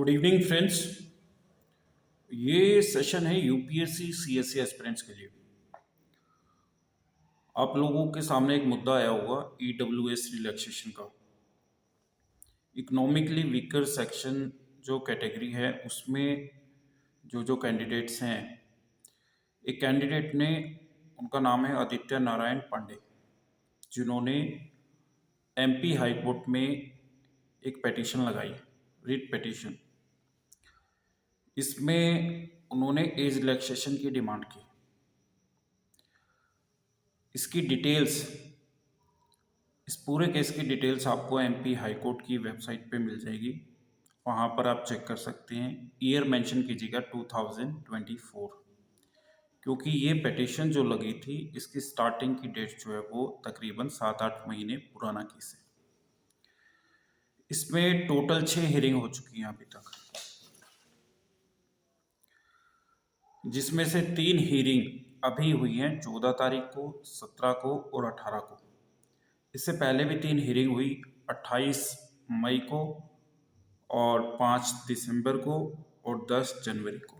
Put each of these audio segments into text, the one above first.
Good evening friends. ये session है UPSC CSC aspirants के लिए। आप लोगों के सामने एक मुद्दा आया होगा ईडब्ल्यूएस रिलैक्सेशन का। इकोनॉमिकली वीकर सेक्शन जो कैटेगरी है उसमें जो कैंडिडेट्स हैं, एक कैंडिडेट ने, उनका नाम है आदित्य नारायण पांडे, जिन्होंने एमपी हाई कोर्ट में एक पिटीशन लगाई, रिट पिटीशन। इसमें उन्होंने एज रिलैक्सेशन की डिमांड की। इसकी डिटेल्स, इस पूरे केस की डिटेल्स आपको एमपी हाई कोर्ट की वेबसाइट पे मिल जाएगी, वहाँ पर आप चेक कर सकते हैं। ईयर मेंशन कीजिएगा 2024, क्योंकि ये पिटीशन जो लगी थी इसकी स्टार्टिंग की डेट जो है वो तकरीबन 7-8 महीने पुराना केस है। इसमें टोटल 6 हियरिंग हो चुकी हैं अभी तक, जिसमें से 3 हियरिंग अभी हुई हैं 14 तारीख को, 17 को और 18 को। इससे पहले भी 3 हियरिंग हुई 28 मई को और 5 दिसंबर को और 10 जनवरी को।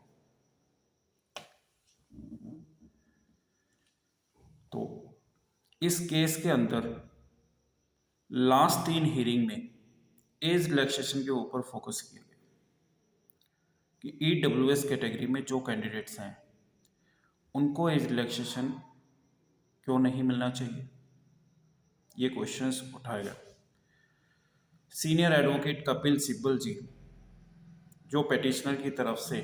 तो इस केस के अंदर लास्ट 3 हियरिंग में एज रिलैक्सेशन के ऊपर फोकस किया गया कि ईडब्ल्यूएस कैटेगरी में जो कैंडिडेट्स हैं उनको एज रिलैक्सेशन क्यों नहीं मिलना चाहिए, ये क्वेश्चंस उठाए गए। सीनियर एडवोकेट कपिल सिब्बल जी, जो पिटिशनर की तरफ से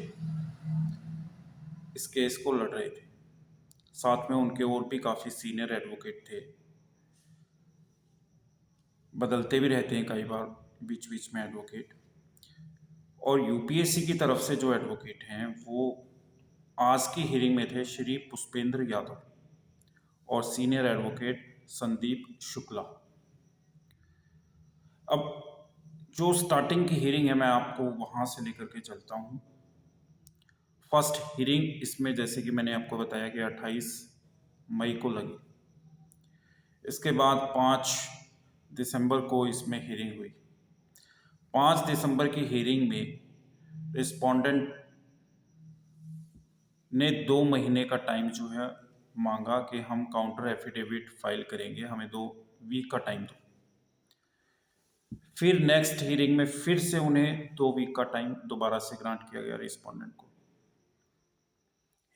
इस केस को लड़ रहे थे, साथ में उनके और भी काफ़ी सीनियर एडवोकेट थे, बदलते भी रहते हैं कई बार बीच बीच में एडवोकेट। और यूपीएससी की तरफ से जो एडवोकेट हैं वो आज की हियरिंग में थे श्री पुष्पेंद्र यादव और सीनियर एडवोकेट संदीप शुक्ला। अब जो स्टार्टिंग की हियरिंग है मैं आपको वहाँ से लेकर के चलता हूँ। फर्स्ट हियरिंग इसमें, जैसे कि मैंने आपको बताया कि 28 मई को लगी। इसके बाद 5 दिसंबर को इसमें हियरिंग हुई। 5 दिसंबर की हियरिंग में रिस्पोंडेंट ने 2 महीने का टाइम जो है मांगा कि हम काउंटर एफिडेविट फाइल करेंगे, हमें 2 वीक का टाइम दो। फिर नेक्स्ट हियरिंग में फिर से उन्हें 2 वीक का टाइम दोबारा से ग्रांट किया गया रिस्पोंडेंट को,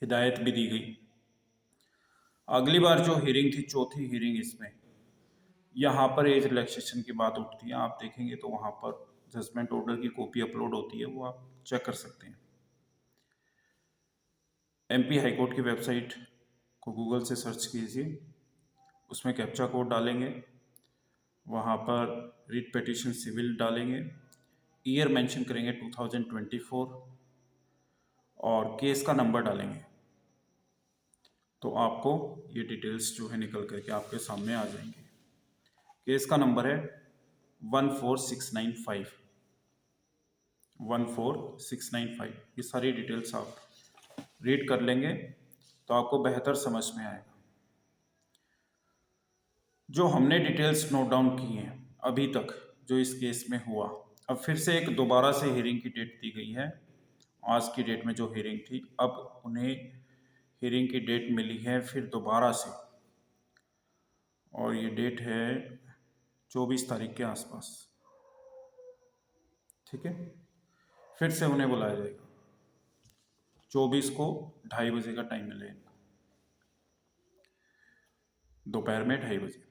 हिदायत भी दी गई। अगली बार जो हियरिंग थी, चौथी हियरिंग, इसमें यहाँ पर एज रिलैक्सेशन की बात उठती है। आप देखेंगे तो वहाँ पर जजमेंट ऑर्डर की कॉपी अपलोड होती है, वो आप चेक कर सकते हैं। एमपी हाई कोर्ट की वेबसाइट को गूगल से सर्च कीजिए, उसमें कैप्चा कोड डालेंगे, वहाँ पर रिट पिटीशन सिविल डालेंगे, ईयर मेंशन करेंगे 2024 और केस का नंबर डालेंगे, तो आपको ये डिटेल्स जो है निकल करके आपके सामने आ जाएंगे। केस का नंबर है 14695। 14695। ये सारी डिटेल्स आप रीड कर लेंगे तो आपको बेहतर समझ में आएगा। जो हमने डिटेल्स नोट डाउन की हैं अभी तक जो इस केस में हुआ, अब फिर से एक दोबारा से हियरिंग की डेट दी गई है। आज की डेट में जो हियरिंग थी, अब उन्हें हियरिंग की डेट मिली है फिर दोबारा से, और ये डेट है 24 तारीख के आसपास। ठीक है, फिर से उन्हें बुलाया जाएगा। 24 को 2:30 बजे का टाइम मिलेगा, दोपहर में 2:30 बजे।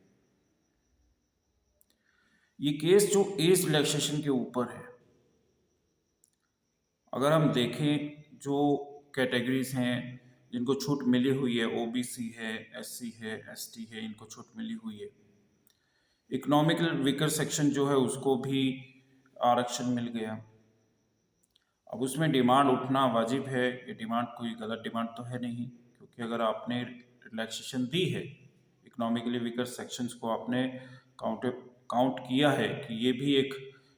ये केस जो एज रिलैक्सेशन के ऊपर है, अगर हम देखें जो कैटेगरीज हैं जिनको छूट मिली हुई है, ओबीसी है, एससी है, एसटी है, इनको छूट मिली हुई है। इकोनॉमिकल वीकर सेक्शन जो है उसको भी आरक्षण मिल गया। अब उसमें डिमांड उठना वाजिब है, ये डिमांड कोई गलत डिमांड तो है नहीं, क्योंकि अगर आपने रिलैक्सेशन दी है, इकोनॉमिकली वीकर सेक्शंस को आपने काउंट किया है कि ये भी एक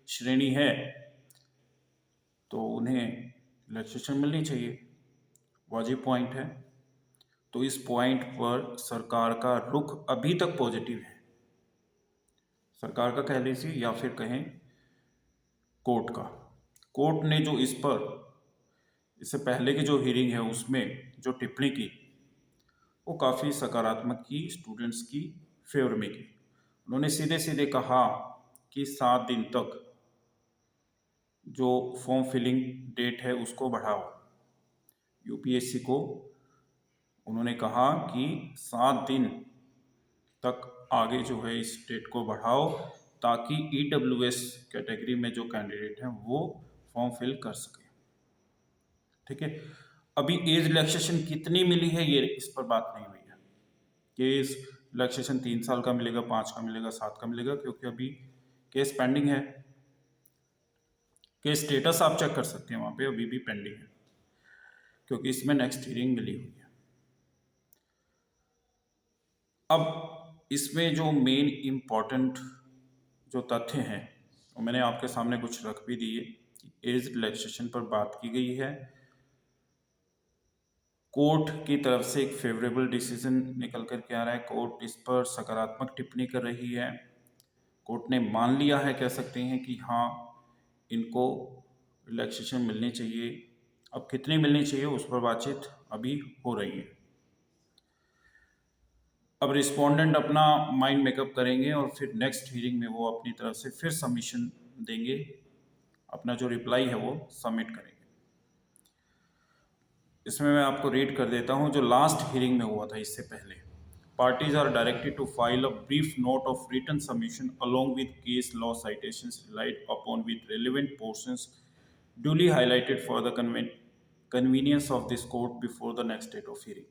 श्रेणी है, तो उन्हें रिलैक्सेशन मिलनी चाहिए, वाजिब पॉइंट है। तो इस पॉइंट पर सरकार का रुख अभी तक पॉजिटिव है, सरकार का कह लीजिए या फिर कहें कोर्ट का। कोर्ट ने जो इस पर इससे पहले की जो हियरिंग है उसमें जो टिप्पणी की वो काफ़ी सकारात्मक की, स्टूडेंट्स की फेवर में की। उन्होंने सीधे सीधे कहा कि 7 दिन तक जो फॉर्म फिलिंग डेट है उसको बढ़ाओ। यूपीएससी को उन्होंने कहा कि 7 दिन तक आगे जो है इस डेट को बढ़ाओ ताकि ईडब्ल्यूएस कैटेगरी में जो कैंडिडेट हैं वो फॉर्म फिल कर सके। ठीक है, अभी एज रिलैक्सेशन कितनी मिली है ये इस पर बात नहीं हुई है कि एज रिलैक्सेशन 3 साल का मिलेगा, 5 का मिलेगा, 7 का मिलेगा, क्योंकि अभी केस पेंडिंग है। केस स्टेटस आप चेक कर सकते हैं, वहाँ पे अभी भी पेंडिंग है क्योंकि इसमें नेक्स्ट हियरिंग मिली हुई है। अब इसमें जो मेन इम्पॉर्टेंट जो तथ्य हैं वो मैंने आपके सामने कुछ रख भी दिए कि एज रिलैक्सेशन पर बात की गई है। कोर्ट की तरफ से एक फेवरेबल डिसीजन निकल कर के आ रहा है, कोर्ट इस पर सकारात्मक टिप्पणी कर रही है। कोर्ट ने मान लिया है, कह सकते हैं कि हाँ इनको रिलैक्सेशन मिलनी चाहिए। अब कितनी मिलनी चाहिए उस पर बातचीत अभी हो रही है। अब रिस्पोंडेंट अपना माइंड मेकअप करेंगे और फिर नेक्स्ट हियरिंग में वो अपनी तरफ से फिर सबमिशन देंगे, अपना जो रिप्लाई है वो सबमिट करेंगे। इसमें मैं आपको रीड कर देता हूँ जो लास्ट हियरिंग में हुआ था इससे पहले। Parties are directed to file a brief note of written submission along with case law citations relied upon with relevant portions duly highlighted for the convenience of this court before the next date of hearing।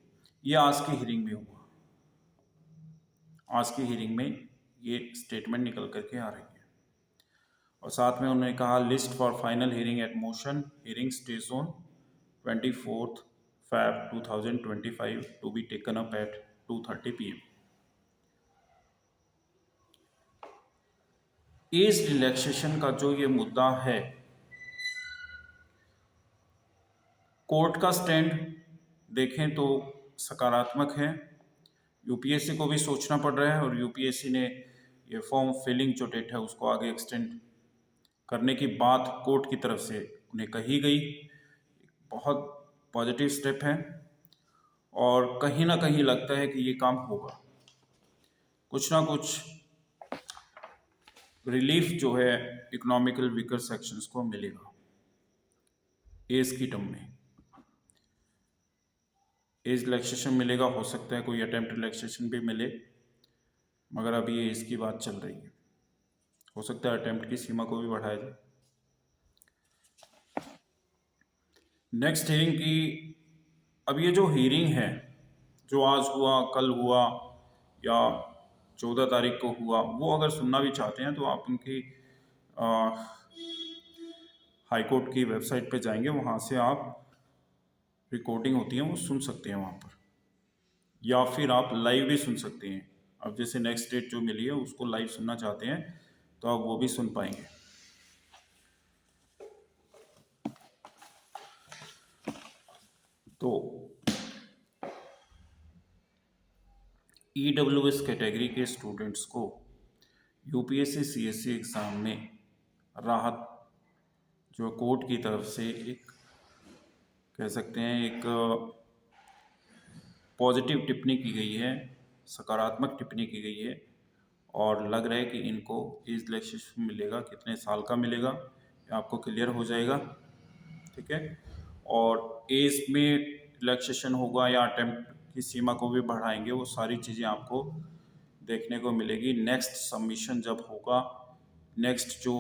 ये आज की hearing में हुआ। आज की hearing में ये statement निकल करके आ रही है और साथ में उन्होंने कहा list for final hearing at motion hearing stage on 24 Feb 2025 to be taken up at 2:30 PM। As relaxation का जो ये मुद्दा है, कोर्ट का स्टैंड देखें तो सकारात्मक है। यूपीएससी को भी सोचना पड़ रहा है और यूपीएससी ने ये फॉर्म फिलिंग जो डेट है उसको आगे एक्सटेंड करने की बात कोर्ट की तरफ से उन्हें कही गई। बहुत पॉजिटिव स्टेप है और कहीं ना कहीं लगता है कि ये काम होगा, कुछ ना कुछ रिलीफ जो है इकोनॉमिकल वीकर सेक्शंस को मिलेगा एज की टर्म में। एज रिलैक्सेशन मिलेगा, हो सकता है कोई अटेम्प्ट रिलैक्सेशन भी मिले, मगर अभी ये इसकी बात चल रही है। हो सकता है अटेम्प्ट की सीमा को भी बढ़ाया जाए। नेक्स्ट हियरिंग की, अब ये जो हियरिंग है जो आज हुआ, कल हुआ या 14 तारीख को हुआ, वो अगर सुनना भी चाहते हैं तो आप उनकी हाई कोर्ट की वेबसाइट पे जाएंगे, वहाँ से आप रिकॉर्डिंग होती है वो सुन सकते हैं वहाँ पर, या फिर आप लाइव भी सुन सकते हैं। अब जैसे नेक्स्ट डेट जो मिली है उसको लाइव सुनना चाहते हैं तो आप वो भी सुन पाएंगे। तो ईडब्ल्यूएस कैटेगरी के स्टूडेंट्स को यूपीएससी सीएससी एग्ज़ाम में राहत जो कोर्ट की तरफ से एक कह सकते हैं एक पॉजिटिव टिप्पणी की गई है, सकारात्मक टिप्पणी की गई है और लग रहा है कि इनको एज रिलैक्सेशन मिलेगा। कितने साल का मिलेगा ये आपको क्लियर हो जाएगा। ठीक है, और एज में रिलैक्सेशन होगा या अटेम्प्ट की सीमा को भी बढ़ाएंगे, वो सारी चीज़ें आपको देखने को मिलेगी नेक्स्ट सबमिशन जब होगा। नेक्स्ट जो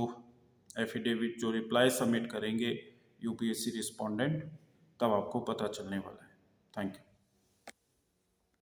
एफिडेविट जो रिप्लाई सबमिट करेंगे यूपीएससी रिस्पोंडेंट, तब आपको पता चलने वाला है। Thank you.